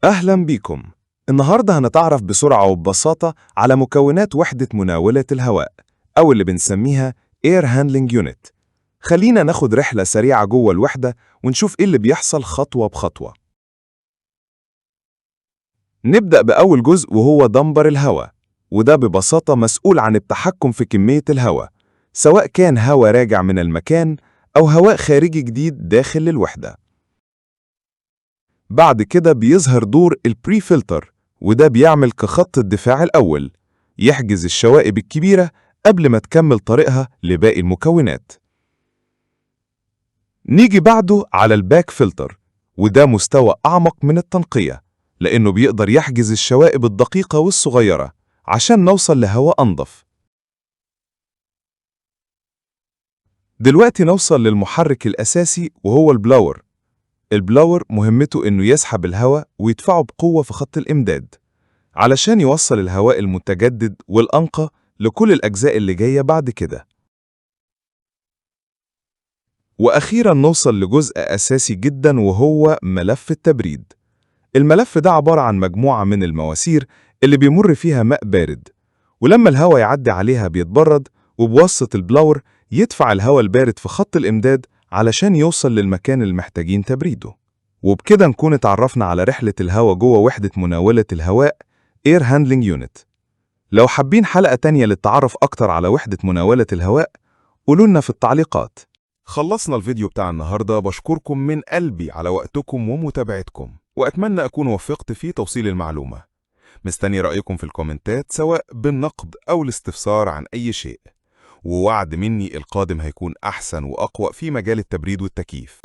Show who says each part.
Speaker 1: أهلا بيكم. النهاردة هنتعرف بسرعة وببساطة على مكونات وحدة مناولة الهواء أو اللي بنسميها Air Handling Unit. خلينا ناخد رحلة سريعة جوه الوحدة ونشوف إيه اللي بيحصل خطوة بخطوة. نبدأ بأول جزء وهو دمبر الهواء، وده ببساطة مسؤول عن التحكم في كمية الهواء، سواء كان هواء راجع من المكان أو هواء خارجي جديد داخل الوحدة. بعد كده بيظهر دور البري فلتر، وده بيعمل كخط الدفاع الأول، يحجز الشوائب الكبيرة قبل ما تكمل طريقها لباقي المكونات. نيجي بعده على الباك فلتر، وده مستوى أعمق من التنقية، لأنه بيقدر يحجز الشوائب الدقيقة والصغيرة عشان نوصل لهواء أنظف. دلوقتي نوصل للمحرك الأساسي وهو البلاور. البلاور مهمته إنه يسحب الهواء ويدفعه بقوة في خط الإمداد علشان يوصل الهواء المتجدد والأنقى لكل الأجزاء اللي جاية بعد كده. وأخيراً نوصل لجزء أساسي جداً وهو ملف التبريد. الملف ده عبارة عن مجموعة من المواسير اللي بيمر فيها ماء بارد، ولما الهواء يعدي عليها بيتبرد، وبواسطة البلاور يدفع الهواء البارد في خط الإمداد علشان يوصل للمكان اللي محتاجين تبريده. وبكده نكون اتعرفنا على رحلة الهواء جوه وحدة مناولة الهواء Air Handling Unit. لو حابين حلقة تانية للتعرف أكتر على وحدة مناولة الهواء قولوا لنا في التعليقات.
Speaker 2: خلصنا الفيديو بتاع النهاردة. بشكركم من قلبي على وقتكم ومتابعتكم، وأتمنى أكون وفقت في توصيل المعلومة. مستني رأيكم في الكومنتات سواء بالنقد أو الاستفسار عن أي شيء، ووعد مني القادم هيكون أحسن وأقوى في مجال التبريد والتكييف.